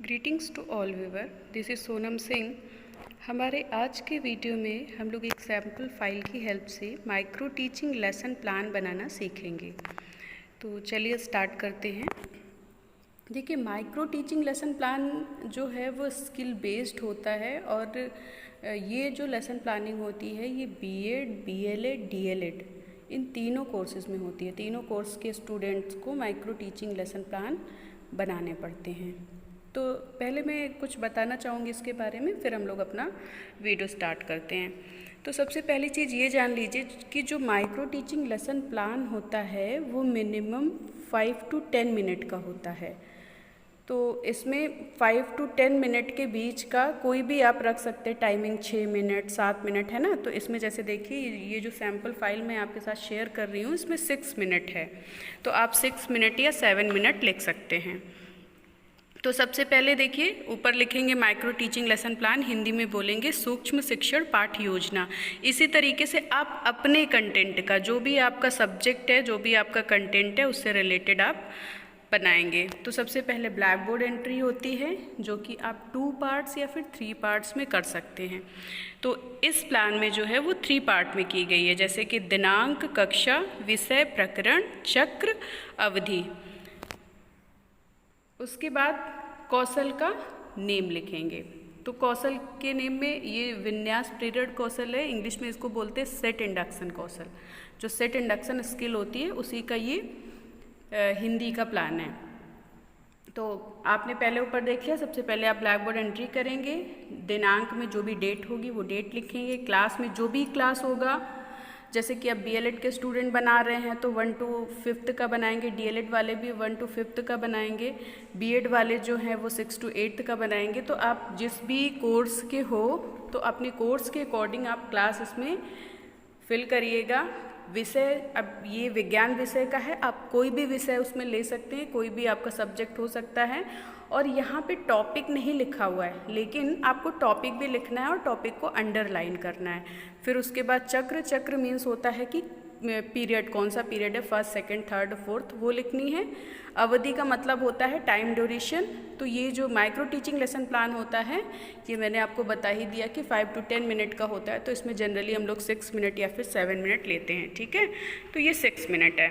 Greetings to all viewer, this is Sonam Singh. हमारे आज के वीडियो में हम लोग एक सैम्पल फाइल की हेल्प से माइक्रो टीचिंग लेसन प्लान बनाना सीखेंगे। तो चलिए स्टार्ट करते हैं। देखिए, माइक्रो टीचिंग लेसन प्लान जो है वो स्किल बेस्ड होता है और ये जो लेसन प्लानिंग होती है ये बीएड, बीएलएड, डीएलएड इन तीनों कोर्सेज़ में होती है। तीनों कोर्स के स्टूडेंट्स को माइक्रो टीचिंग लेसन प्लान बनाने पड़ते हैं। तो पहले मैं कुछ बताना चाहूँगी इसके बारे में, फिर हम लोग अपना वीडियो स्टार्ट करते हैं। तो सबसे पहली चीज़ ये जान लीजिए कि जो माइक्रो टीचिंग लेसन प्लान होता है वो मिनिमम 5 to 10 मिनट का होता है। तो इसमें 5 to 10 मिनट के बीच का कोई भी आप रख सकते हैं टाइमिंग, 6 मिनट, 7 मिनट, है ना। तो इसमें जैसे देखिए ये जो सैम्पल फाइल मैं आपके साथ शेयर कर रही हूँ इसमें 6 मिनट है, तो आप 6 मिनट या 7 मिनट लिख सकते हैं। तो सबसे पहले देखिए ऊपर लिखेंगे micro teaching lesson plan, Hindi में बोलेंगे सूक्ष्म शिक्षण पाठ योजना। इसी तरीके से आप अपने कंटेंट का, जो भी आपका सब्जेक्ट है, जो भी आपका कंटेंट है, उससे रिलेटेड आप बनाएंगे। तो सबसे पहले ब्लैक बोर्ड एंट्री होती है जो कि आप 2 पार्ट्स या फिर 3 पार्ट्स में कर सकते हैं। तो इस प्लान में जो है वो 3 पार्ट में की गई है, जैसे कि दिनांक, कक्षा, विषय, प्रकरण, चक्र, अवधि। उसके बाद कौशल का नेम लिखेंगे। तो कौशल के नेम में ये विन्यास प्रेरित कौशल है, इंग्लिश में इसको बोलते हैं सेट इंडक्शन कौशल। जो सेट इंडक्शन स्किल होती है उसी का ये हिंदी का प्लान है। तो आपने पहले ऊपर देखिए, सबसे पहले आप ब्लैक बोर्ड एंट्री करेंगे, दिनांक में जो भी डेट होगी वो डेट लिखेंगे, क्लास में जो भी क्लास होगा, जैसे कि अब बीएलएड के स्टूडेंट बना रहे हैं तो 1 to 5th का बनाएंगे, डीएलएड वाले भी 1 to 5th का बनाएंगे, बीएड वाले जो हैं वो 6 to 8th का बनाएंगे। तो आप जिस भी कोर्स के हो तो अपने कोर्स के अकॉर्डिंग आप क्लास इसमें फिल करिएगा। विषय, अब ये विज्ञान विषय का है, आप कोई भी विषय उसमें ले सकते हैं, कोई भी आपका सब्जेक्ट हो सकता है। और यहाँ पे टॉपिक नहीं लिखा हुआ है, लेकिन आपको टॉपिक भी लिखना है और टॉपिक को अंडरलाइन करना है। फिर उसके बाद चक्र, चक्र मीन्स होता है कि पीरियड, कौन सा पीरियड है, 1st, 2nd, 3rd, 4th, वो लिखनी है। अवधि का मतलब होता है टाइम ड्यूरेशन। तो ये जो माइक्रो टीचिंग लेसन प्लान होता है ये मैंने आपको बता ही दिया कि 5 to 10 मिनट का होता है, तो इसमें जनरली हम लोग 6 मिनट या फिर 7 मिनट लेते हैं, ठीक है। तो ये 6 मिनट है।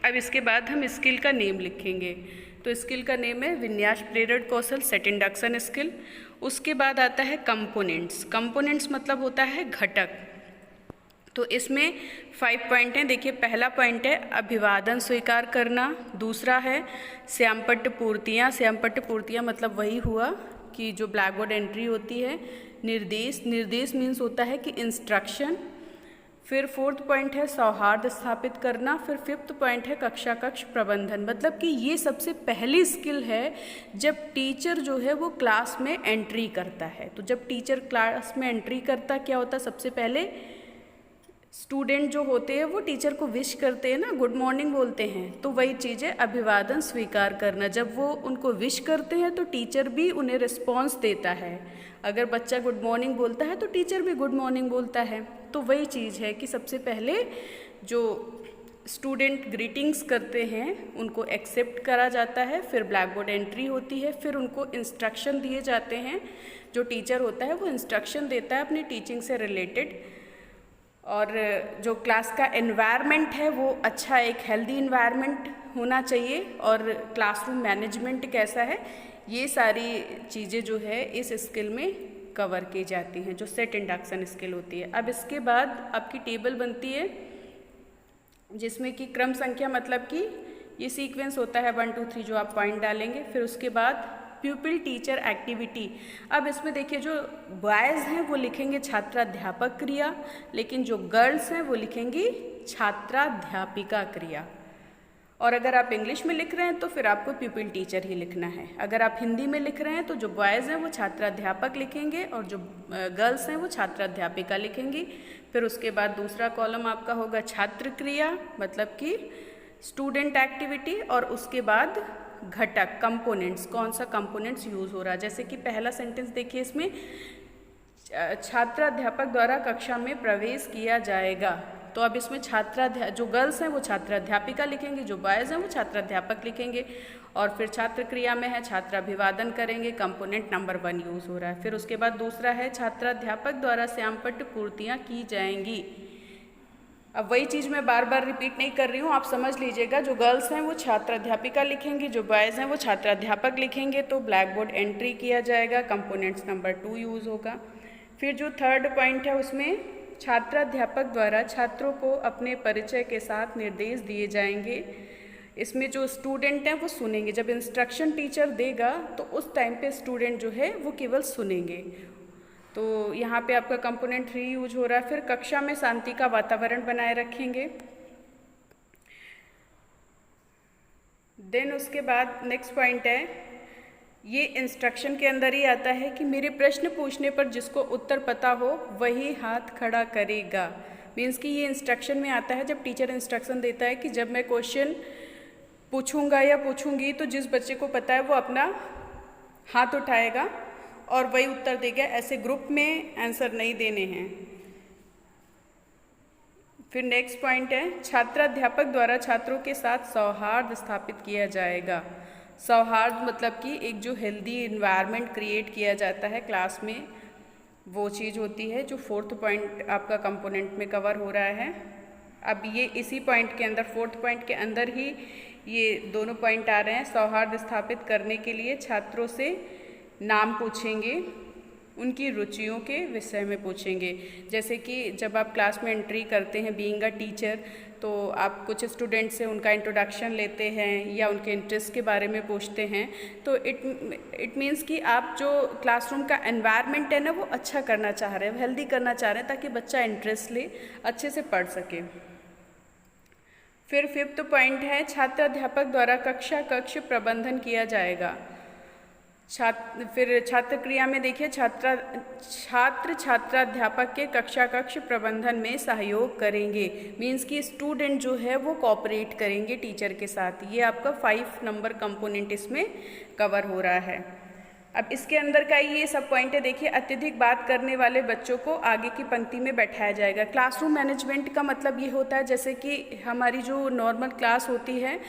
अब इसके बाद हम स्किल का नेम लिखेंगे। तो स्किल का नेम है विन्यास प्रेरित कौशल, सेट इंडक्शन स्किल। उसके बाद आता है कंपोनेंट्स। कंपोनेंट्स मतलब होता है घटक। तो इसमें 5 पॉइंट हैं। देखिए, पहला पॉइंट है अभिवादन स्वीकार करना, दूसरा है श्यामपट्ट पूर्तियाँ। श्यामपट्ट पूर्तियाँ मतलब वही हुआ कि जो ब्लैक बोर्ड एंट्री होती है। निर्देश, निर्देश मीन्स होता है कि इंस्ट्रक्शन। फिर 4th पॉइंट है सौहार्द स्थापित करना। फिर 5th पॉइंट है कक्षा कक्ष प्रबंधन। मतलब कि ये सबसे पहली स्किल है जब टीचर जो है वो क्लास में एंट्री करता है। तो जब टीचर क्लास में एंट्री करता क्या होता है, सबसे पहले स्टूडेंट जो होते हैं वो टीचर को विश करते हैं ना, गुड मॉर्निंग बोलते हैं। तो वही चीज़ है अभिवादन स्वीकार करना। जब वो उनको विश करते हैं तो टीचर भी उन्हें रिस्पॉन्स देता है। अगर बच्चा गुड मॉर्निंग बोलता है तो टीचर भी गुड मॉर्निंग बोलता है। तो वही चीज़ है कि सबसे पहले जो स्टूडेंट ग्रीटिंग्स करते हैं उनको एक्सेप्ट करा जाता है, फिर ब्लैक बोर्ड एंट्री होती है, फिर उनको इंस्ट्रक्शन दिए जाते हैं। जो टीचर होता है वो इंस्ट्रक्शन देता है अपनी टीचिंग से रिलेटेड। और जो क्लास का एनवायरनमेंट है वो अच्छा, एक हेल्दी एनवायरनमेंट होना चाहिए। और क्लासरूम मैनेजमेंट कैसा है, ये सारी चीज़ें जो है इस स्किल में कवर की जाती हैं, जो सेट इंडक्शन स्किल होती है। अब इसके बाद आपकी टेबल बनती है जिसमें कि क्रम संख्या, मतलब कि ये सीक्वेंस होता है 1 2 3 जो आप पॉइंट डालेंगे। फिर उसके बाद प्यूपिल टीचर एक्टिविटी। अब इसमें देखिए जो बॉयज़ हैं वो लिखेंगे छात्राध्यापक क्रिया, लेकिन जो गर्ल्स हैं वो लिखेंगी छात्राध्यापिका क्रिया। और अगर आप इंग्लिश में लिख रहे हैं तो फिर आपको प्यूपिल टीचर ही लिखना है। अगर आप हिंदी में लिख रहे हैं तो जो बॉयज़ हैं वो छात्राध्यापक लिखेंगे और जो गर्ल्स हैं वो छात्राध्यापिका लिखेंगी। फिर उसके बाद दूसरा कॉलम आपका होगा छात्र क्रिया, मतलब कि स्टूडेंट एक्टिविटी। और उसके बाद घटक, कंपोनेंट्स, कौन सा कंपोनेंट्स यूज़ हो रहा है। जैसे कि पहला सेंटेंस देखिए, इसमें छात्राध्यापक द्वारा कक्षा में प्रवेश किया जाएगा। तो अब इसमें जो गर्ल्स हैं वो छात्राध्यापिका लिखेंगे, जो बॉयज़ हैं वो छात्राध्यापक लिखेंगे। और फिर छात्र क्रिया में है छात्राभिवादन करेंगे, कंपोनेंट नंबर 1 यूज़ हो रहा है। फिर उसके बाद दूसरा है छात्राध्यापक द्वारा श्यामपट्ट पूर्तियाँ की जाएंगी। अब वही चीज़ मैं बार बार रिपीट नहीं कर रही हूँ, आप समझ लीजिएगा। जो गर्ल्स हैं वो छात्राध्यापिका लिखेंगी, जो बॉयज़ हैं वो छात्राध्यापक लिखेंगे। तो ब्लैक बोर्ड एंट्री किया जाएगा, कंपोनेंट्स नंबर 2 यूज़ होगा। फिर जो थर्ड पॉइंट है उसमें छात्राध्यापक द्वारा छात्रों को अपने परिचय के साथ निर्देश दिए जाएंगे। इसमें जो स्टूडेंट हैं वो सुनेंगे, जब इंस्ट्रक्शन टीचर देगा तो उस टाइम पे स्टूडेंट जो है वो केवल सुनेंगे। तो यहाँ पे आपका कंपोनेंट 3 यूज हो रहा है। फिर कक्षा में शांति का वातावरण बनाए रखेंगे। देन उसके बाद नेक्स्ट पॉइंट है, ये इंस्ट्रक्शन के अंदर ही आता है कि मेरे प्रश्न पूछने पर जिसको उत्तर पता हो वही हाथ खड़ा करेगा। मीन्स कि ये इंस्ट्रक्शन में आता है जब टीचर इंस्ट्रक्शन देता है कि जब मैं क्वेश्चन पूछूंगा या पूछूंगी तो जिस बच्चे को पता है वो अपना हाथ उठाएगा और वही उत्तर देगा। ऐसे ग्रुप में आंसर नहीं देने हैं। फिर नेक्स्ट पॉइंट है, छात्राध्यापक द्वारा छात्रों के साथ सौहार्द स्थापित किया जाएगा। सौहार्द मतलब कि एक जो हेल्दी इन्वायरमेंट क्रिएट किया जाता है क्लास में, वो चीज़ होती है जो 4th पॉइंट आपका कंपोनेंट में कवर हो रहा है। अब ये इसी पॉइंट के अंदर 4th पॉइंट के अंदर ही ये दोनों पॉइंट आ रहे हैं। सौहार्द स्थापित करने के लिए छात्रों से नाम पूछेंगे, उनकी रुचियों के विषय में पूछेंगे। जैसे कि जब आप क्लास में एंट्री करते हैं बीइंग अ टीचर, तो आप कुछ स्टूडेंट से उनका इंट्रोडक्शन लेते हैं या उनके इंटरेस्ट के बारे में पूछते हैं। तो इट मीन्स कि आप जो क्लासरूम का एनवायरनमेंट है ना वो अच्छा करना चाह रहे हैं, हेल्दी करना चाह रहे हैं, ताकि बच्चा इंटरेस्ट ले, अच्छे से पढ़ सके। फिर 5th पॉइंट है, छात्राध्यापक द्वारा कक्ष प्रबंधन किया जाएगा। फिर छात्र क्रिया में देखिए, छात्र छात्राध्यापक के कक्ष प्रबंधन में सहयोग करेंगे। मीन्स कि स्टूडेंट जो है वो कोऑपरेट करेंगे टीचर के साथ। ये आपका 5 नंबर कंपोनेंट इसमें कवर हो रहा है। अब इसके अंदर का ये सब पॉइंट है। देखिए, अत्यधिक बात करने वाले बच्चों को आगे की पंक्ति में बैठाया जाएगा। क्लासरूम मैनेजमेंट का मतलब ये होता है, जैसे कि हमारी जो नॉर्मल क्लास होती है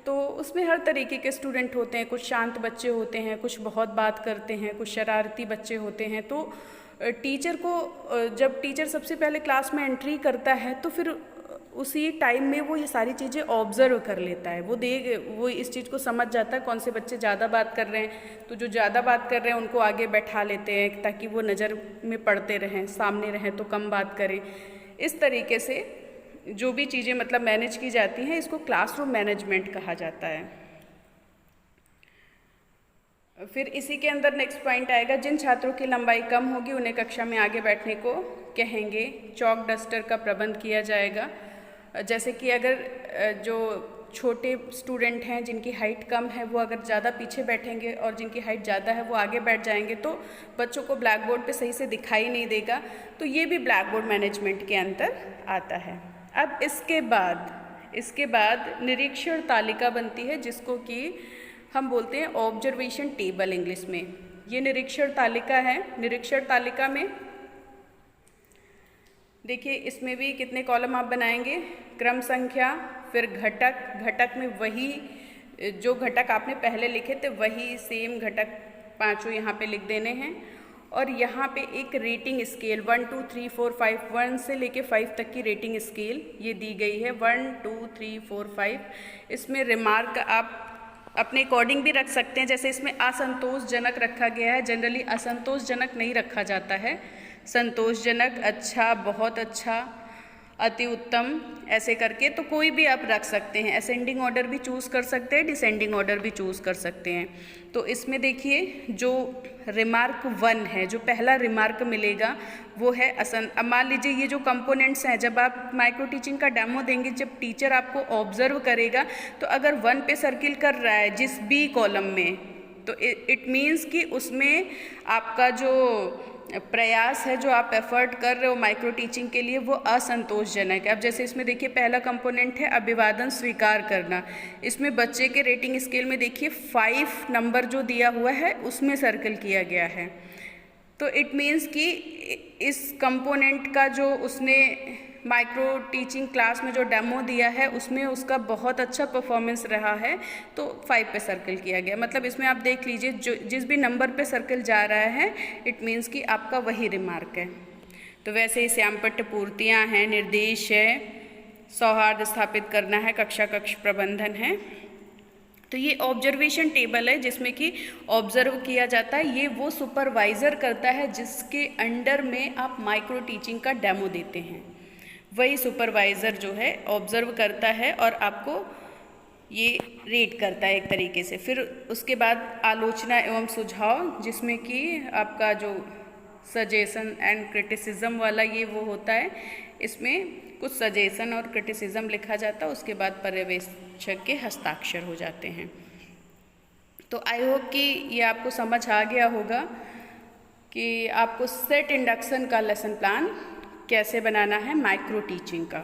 तो उसमें हर तरीके के स्टूडेंट होते हैं। कुछ शांत बच्चे होते हैं, कुछ बहुत बात करते हैं, कुछ शरारती बच्चे होते हैं। तो टीचर को, जब टीचर सबसे पहले क्लास में एंट्री करता है तो फिर उसी टाइम में वो ये सारी चीज़ें ऑब्जर्व कर लेता है। वो इस चीज़ को समझ जाता है कौन से बच्चे ज़्यादा बात कर रहे हैं। तो जो ज़्यादा बात कर रहे हैं उनको आगे बैठा लेते हैं ताकि वो नज़र में पड़ते रहें, सामने रहें तो कम बात करें। इस तरीके से जो भी चीज़ें मतलब मैनेज की जाती हैं, इसको क्लासरूम मैनेजमेंट कहा जाता है। फिर इसी के अंदर नेक्स्ट पॉइंट आएगा, जिन छात्रों की लंबाई कम होगी उन्हें कक्षा में आगे बैठने को कहेंगे। चॉक डस्टर का प्रबंध किया जाएगा। जैसे कि अगर जो छोटे स्टूडेंट हैं जिनकी हाइट कम है वो अगर ज़्यादा पीछे बैठेंगे और जिनकी हाइट ज़्यादा है वो आगे बैठ जाएंगे तो बच्चों को ब्लैक बोर्ड पे सही से दिखाई नहीं देगा। तो ये भी ब्लैक बोर्ड मैनेजमेंट के अंदर आता है। अब इसके बाद निरीक्षण तालिका बनती है, जिसको कि हम बोलते हैं ऑब्जर्वेशन टेबल इंग्लिश में। ये निरीक्षण तालिका है। निरीक्षण तालिका में देखिए, इसमें भी कितने कॉलम आप बनाएंगे, क्रम संख्या, फिर घटक में वही जो घटक आपने पहले लिखे थे वही सेम घटक 5 यहाँ पे लिख देने हैं। और यहाँ पे एक रेटिंग स्केल 1 2 3 4 5, 1 से लेके 5 तक की रेटिंग स्केल ये दी गई है। 1 2 3 4 5। इसमें रिमार्क आप अपने अकॉर्डिंग भी रख सकते हैं। जैसे इसमें असंतोषजनक रखा गया है, जनरली असंतोषजनक नहीं रखा जाता है। संतोषजनक, अच्छा, बहुत अच्छा, अति उत्तम, ऐसे करके तो कोई भी आप रख सकते हैं। असेंडिंग ऑर्डर भी चूज़ कर सकते हैं, डिसेंडिंग ऑर्डर भी चूज़ कर सकते हैं। तो इसमें देखिए, जो रिमार्क 1 है, जो पहला रिमार्क मिलेगा वो है अब मान लीजिए ये जो कंपोनेंट्स हैं, जब आप माइक्रो टीचिंग का डेमो देंगे, जब टीचर आपको ऑब्जर्व करेगा तो अगर 1 पे सर्किल कर रहा है जिस भी कॉलम में, तो इट मीन्स कि उसमें आपका जो प्रयास है, जो आप एफर्ट कर रहे हो माइक्रो टीचिंग के लिए, वो असंतोषजनक है। अब जैसे इसमें देखिए, पहला कंपोनेंट है अभिवादन स्वीकार करना। इसमें बच्चे के रेटिंग स्केल में देखिए 5 नंबर जो दिया हुआ है उसमें सर्कल किया गया है। तो इट मीन्स कि इस कंपोनेंट का जो उसने माइक्रो टीचिंग क्लास में जो डेमो दिया है उसमें उसका बहुत अच्छा परफॉर्मेंस रहा है, तो 5 पे सर्कल किया गया। मतलब इसमें आप देख लीजिए जो जिस भी नंबर पे सर्कल जा रहा है इट मीन्स कि आपका वही रिमार्क है। तो वैसे ही श्यामपट्ट पूर्तियाँ हैं, निर्देश है, सौहार्द स्थापित करना है, कक्षा कक्ष प्रबंधन है। तो ये ऑब्जर्वेशन टेबल है जिसमें कि ऑब्जर्व किया जाता है, ये वो सुपरवाइज़र करता है जिसके अंडर में आप माइक्रो टीचिंग का डेमो देते हैं। वही सुपरवाइज़र जो है ऑब्जर्व करता है और आपको ये रेट करता है एक तरीके से। फिर उसके बाद आलोचना एवं सुझाव, जिसमें कि आपका जो सजेशन एंड क्रिटिसिज्म वाला ये वो होता है, इसमें कुछ सजेशन और क्रिटिसिज्म लिखा जाता है, उसके बाद पर्यवेक्षक के हस्ताक्षर हो जाते हैं। तो आई होप कि ये आपको समझ आ गया होगा कि आपको सेट इंडक्शन का लेसन प्लान कैसे बनाना है माइक्रो टीचिंग का।